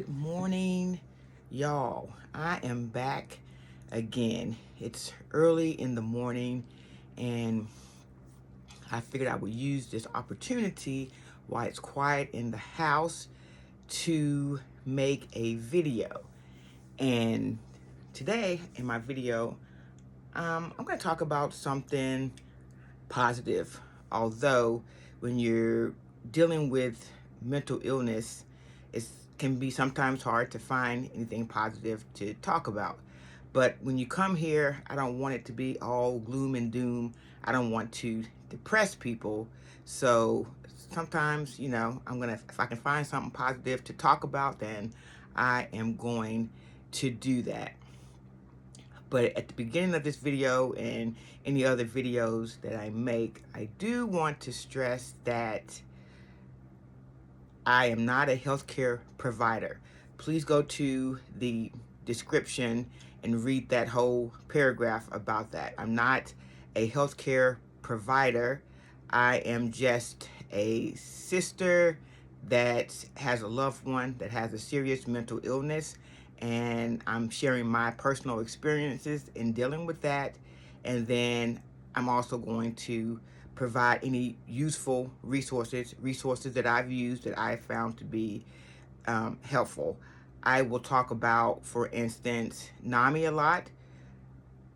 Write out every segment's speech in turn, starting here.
Good morning, y'all. I am back again. It's early in the morning, and I figured I would use this opportunity while it's quiet in the house to make a video. And today, in my video, I'm going to talk about something positive. Although, when you're dealing with mental illness, it can be sometimes hard to find anything positive to talk about. But when you come here, I don't want it to be all gloom and doom. I don't want to depress people. So sometimes, if I can find something positive to talk about, then I am going to do that. But at the beginning of this video and any other videos that I make, I do want to stress that I am not a healthcare provider. Please go to the description and read that whole paragraph about that. I'm not a healthcare provider. I am just a sister that has a loved one that has a serious mental illness, and I'm sharing my personal experiences in dealing with that. And then I'm also going to provide any useful resources that I've used that I found to be helpful. I will talk about, for instance, NAMI a lot.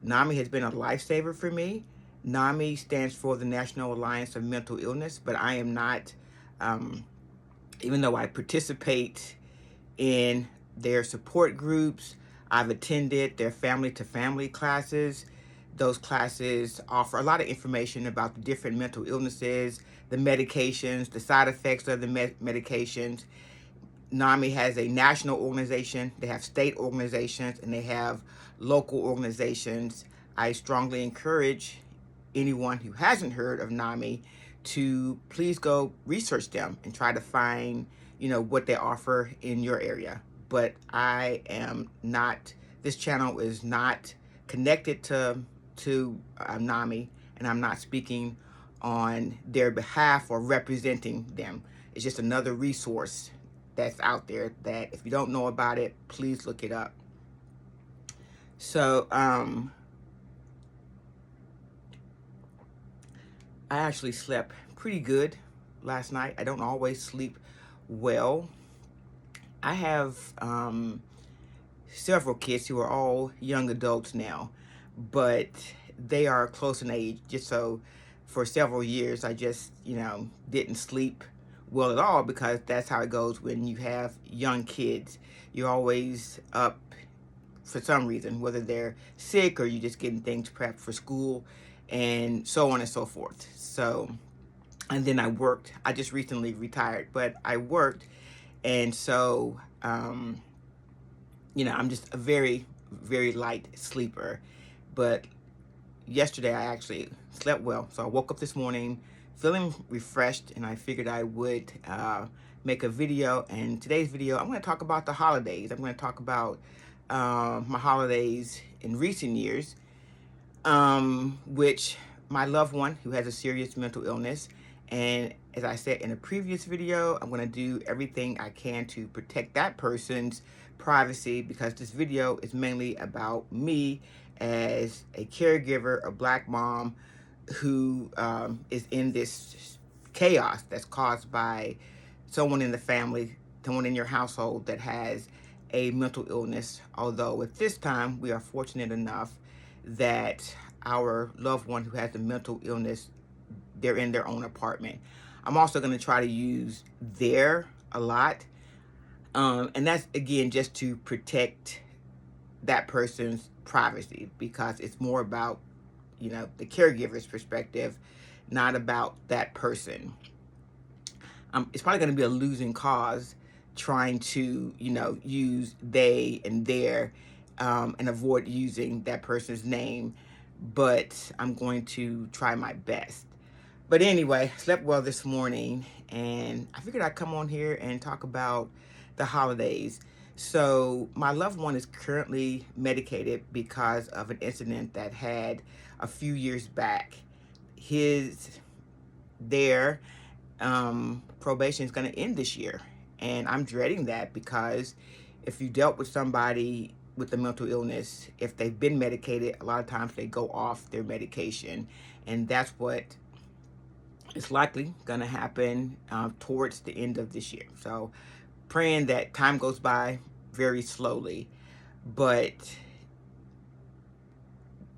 NAMI has been a lifesaver for me. NAMI stands for the National Alliance of Mental Illness, but I am not, even though I participate in their support groups, I've attended their family-to-family classes. Those classes offer a lot of information about the different mental illnesses, the medications, the side effects of the medications. NAMI has a national organization, they have state organizations, and they have local organizations. I strongly encourage anyone who hasn't heard of NAMI to please go research them and try to find, what they offer in your area. But I am not, this channel is not connected to NAMI, and I'm not speaking on their behalf or representing them. It's just another resource that's out there that if you don't know about it, please look it up. So I actually slept pretty good last night. I don't always sleep well. I have several kids who are all young adults now, but they are close in age. Just so for several years, I just, didn't sleep well at all, because that's how it goes when you have young kids. You're always up for some reason, whether they're sick or you're just getting things prepped for school and so on and so forth. So, and then I worked. I just recently retired, but I worked. And so, I'm just a very, very light sleeper. But yesterday I actually slept well. So I woke up this morning feeling refreshed, and I figured I would make a video. And today's video, I'm going to talk about the holidays. I'm going to talk about my holidays in recent years, which my loved one who has a serious mental illness. And as I said in a previous video, I'm going to do everything I can to protect that person's privacy, because this video is mainly about me as a caregiver, a Black mom who is in this chaos that's caused by someone in the family, someone in your household that has a mental illness. Although at this time we are fortunate enough that our loved one who has a mental illness, they're in their own apartment. I'm also going to try to use "their" a lot, and that's again just to protect that person's privacy, because it's more about the caregiver's perspective, not about that person. It's probably going to be a losing cause trying to use "they" and "their" and avoid using that person's name, but I'm going to try my best. But anyway, I slept well this morning, and I figured I'd come on here and talk about the holidays. So my loved one is currently medicated because of an incident that had a few years back. Their probation is going to end this year, And I'm dreading that because if you dealt with somebody with a mental illness, if they've been medicated, a lot of times they go off their medication. And that's what is likely going to happen towards the end of this year. So praying that time goes by very slowly. But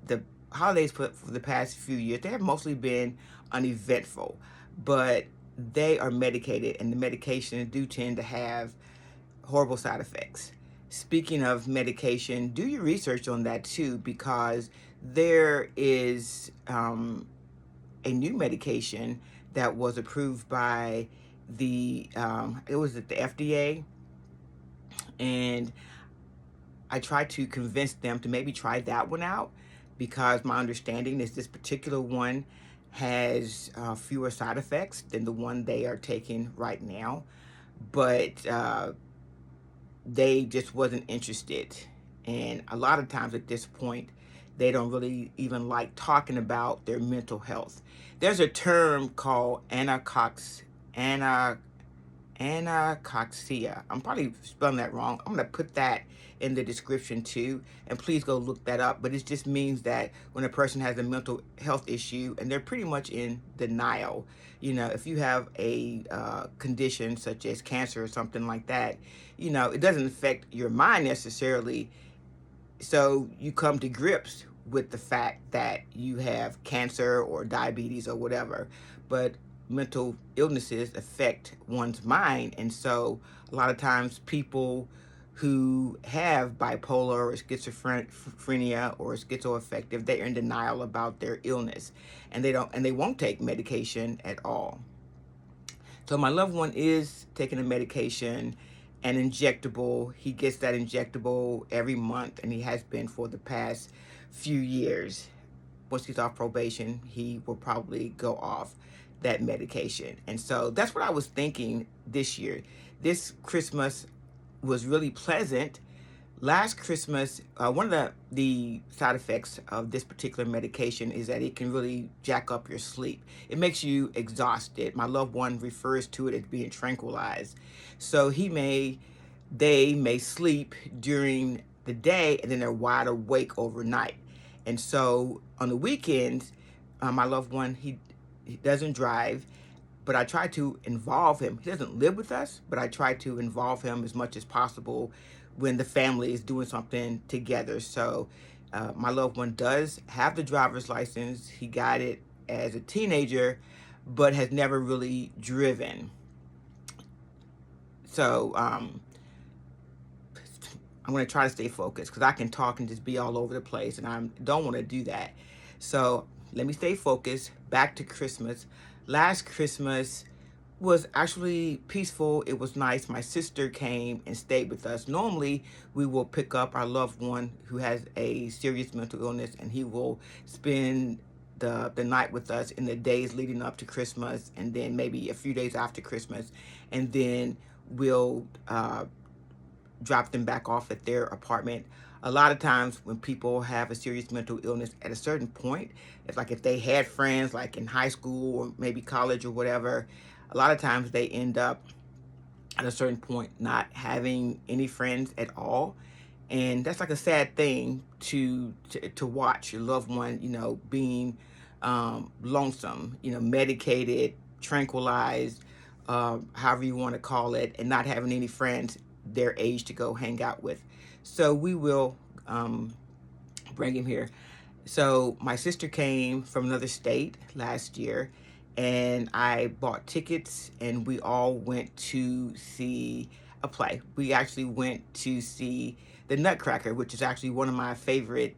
the holidays for the past few years, they have mostly been uneventful, but they are medicated, and the medications do tend to have horrible side effects. Speaking of medication, do your research on that too, because there is a new medication that was approved by it was at the FDA, and I tried to convince them to maybe try that one out because my understanding is this particular one has fewer side effects than the one they are taking right now. But they just wasn't interested. And a lot of times at this point, they don't really even like talking about their mental health. There's a term called anacoxia. I'm probably spelling that wrong. I'm going to put that in the description too, and please go look that up. But it just means that when a person has a mental health issue and they're pretty much in denial, if you have a condition such as cancer or something like that, it doesn't affect your mind necessarily. So you come to grips with the fact that you have cancer or diabetes or whatever, but mental illnesses affect one's mind. And so a lot of times people who have bipolar or schizophrenia or schizoaffective, they're in denial about their illness, and they won't take medication at all. So my loved one is taking a medication, an injectable. He gets that injectable every month, and he has been for the past few years. Once he's off probation, he will probably go off that medication. And so that's what I was thinking this year. This Christmas was really pleasant. Last Christmas, one of the side effects of this particular medication is that it can really jack up your sleep. It makes you exhausted. My loved one refers to it as being tranquilized. So they may sleep during the day, and then they're wide awake overnight. And so on the weekends, my loved one, he doesn't drive, but I try to involve him. He doesn't live with us, but I try to involve him as much as possible when the family is doing something together. So my loved one does have the driver's license. He got it as a teenager, but has never really driven. So I'm going to try to stay focused because I can talk and just be all over the place, and I don't want to do that. So let me stay focused. Back to Christmas. Last Christmas was actually peaceful. It was nice. My sister came and stayed with us. Normally, we will pick up our loved one who has a serious mental illness, and he will spend the night with us in the days leading up to Christmas, and then maybe a few days after Christmas, and then we'll drop them back off at their apartment. A lot of times when people have a serious mental illness at a certain point, it's like if they had friends like in high school or maybe college or whatever, a lot of times they end up at a certain point not having any friends at all. And that's like a sad thing to watch your loved one, being lonesome, medicated, tranquilized, however you want to call it, and not having any friends their age to go hang out with. So we will bring him here. So my sister came from another state last year, and I bought tickets, and we all went to see a play. We actually went to see The Nutcracker, which is actually one of my favorite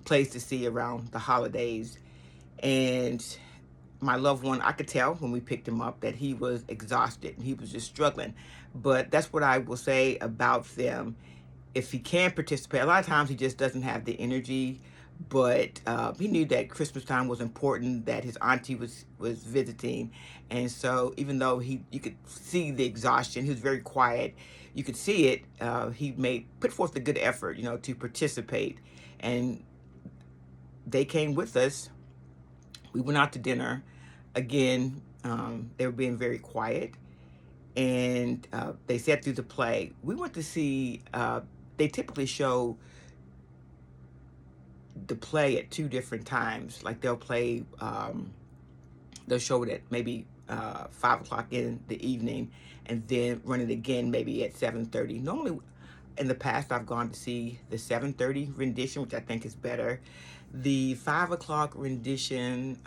plays to see around the holidays. And my loved one, I could tell when we picked him up that he was exhausted and he was just struggling. But that's what I will say about them. If he can participate, a lot of times he just doesn't have the energy. But he knew that Christmas time was important, that his auntie was visiting. And so even though you could see the exhaustion, he was very quiet. You could see it. He put forth a good effort, to participate. And they came with us. We went out to dinner. Again, they were being very quiet. and they sat through the play. We went to see, they typically show the play at two different times. Like they'll show it at maybe 5 o'clock in the evening, and then run it again maybe at 7:30. Normally, in the past, I've gone to see the 7:30 rendition, which I think is better. The 5 o'clock rendition,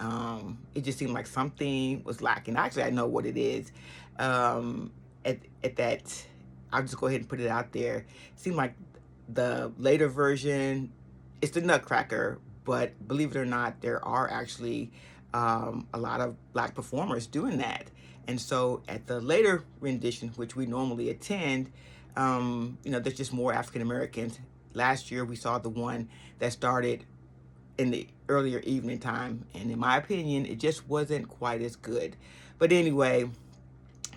it just seemed like something was lacking. Actually, I know what it is. Um, at that, I'll just go ahead and put it out there. It seemed like the later version, it's the Nutcracker, but believe it or not, there are actually a lot of black performers doing that. And so at the later rendition, which we normally attend, there's just more African Americans. Last year we saw the one that started in the earlier evening time, and in my opinion, it just wasn't quite as good. But anyway,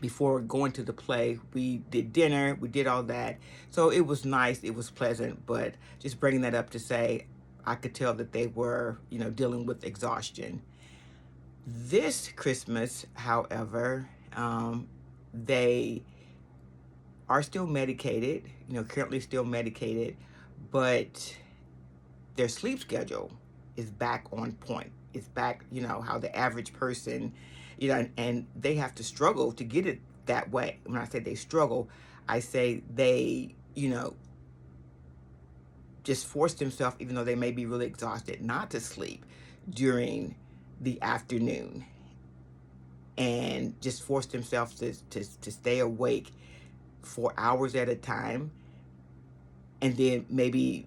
before going to the play, we did dinner, we did all that. So it was nice, it was pleasant, but just bringing that up to say, I could tell that they were, dealing with exhaustion. This Christmas, however, they are still medicated, currently still medicated, but their sleep schedule is back on point. It's back, how the average person, and they have to struggle to get it that way. When I say they struggle, I say they, just force themselves, even though they may be really exhausted, not to sleep during the afternoon, and just force themselves to stay awake for hours at a time, and then maybe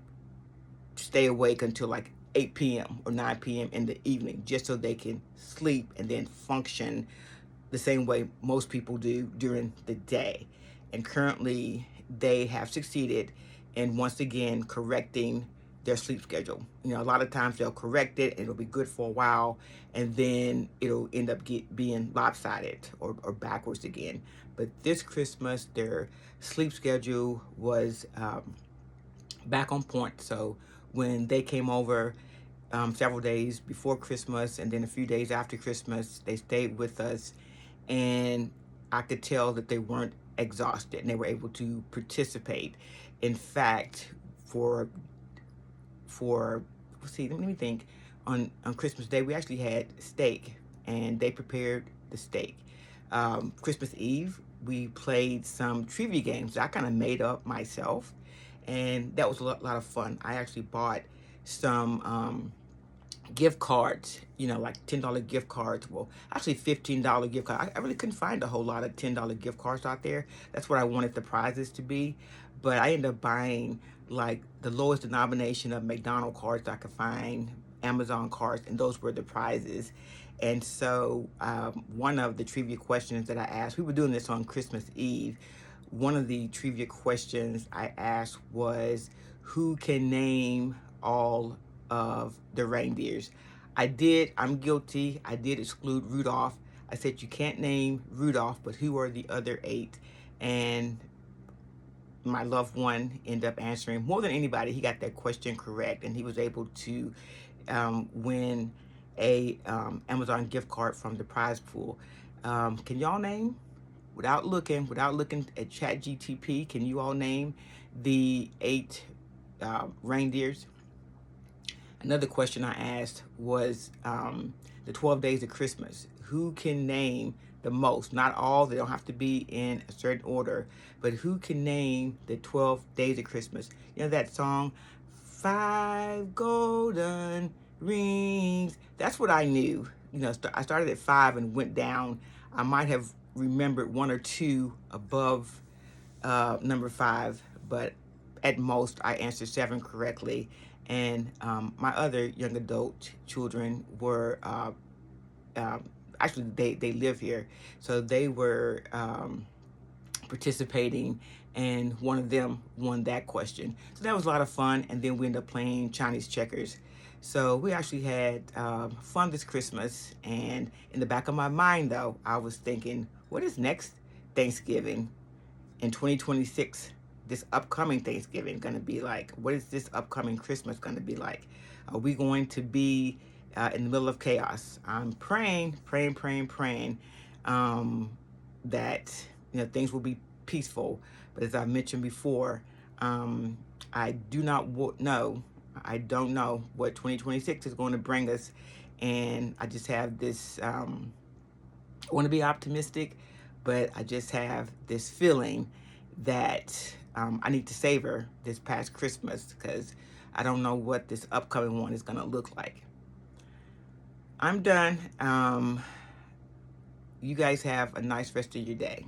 stay awake until like 8 p.m. or 9 p.m. in the evening, just so they can sleep and then function the same way most people do during the day. And currently, they have succeeded in once again correcting their sleep schedule. A lot of times they'll correct it and it'll be good for a while, and then it'll end up being lopsided or backwards again. But this Christmas, their sleep schedule was back on point. So when they came over several days before Christmas and then a few days after Christmas, they stayed with us, and I could tell that they weren't exhausted and they were able to participate. In fact, let me think. On Christmas Day, we actually had steak, and they prepared the steak. Christmas Eve, we played some trivia games that I kind of made up myself, and that was a lot of fun. I actually bought some gift cards, like $10 gift cards. Well, actually $15 gift cards. I really couldn't find a whole lot of $10 gift cards out there. That's what I wanted the prizes to be. But I ended up buying like the lowest denomination of McDonald's cards I could find, Amazon cards, and those were the prizes. And so one of the trivia questions that I asked, we were doing this on Christmas Eve. One of the trivia questions I asked was, who can name all of the reindeers? I'm guilty. I did exclude Rudolph. I said you can't name Rudolph, but who are the other 8? And my loved one ended up answering more than anybody. He got that question correct, and he was able to win a Amazon gift card from the prize pool. Can y'all name, without looking at ChatGTP, can you all name the 8 reindeers? Another question I asked was the 12 days of Christmas. Who can name the most? Not all, they don't have to be in a certain order, but who can name the 12 days of Christmas? You know that song, 5 golden rings? That's what I knew. I started at 5 and went down. I might have remembered 1 or 2 above number 5, but at most I answered 7 correctly. And my other young adult children were actually they live here, so they were participating, and one of them won that question. So that was a lot of fun, and then we ended up playing Chinese checkers. So we actually had fun this Christmas, and in the back of my mind, though, I was thinking, what is next Thanksgiving in 2026? This upcoming Thanksgiving going to be like? What is this upcoming Christmas going to be like? Are we going to be in the middle of chaos? I'm praying that things will be peaceful. But as I mentioned before, I do not know. I don't know what 2026 is going to bring us, and I just have this. I want to be optimistic, but I just have this feeling that I need to savor this past Christmas because I don't know what this upcoming one is going to look like. I'm done. You guys have a nice rest of your day.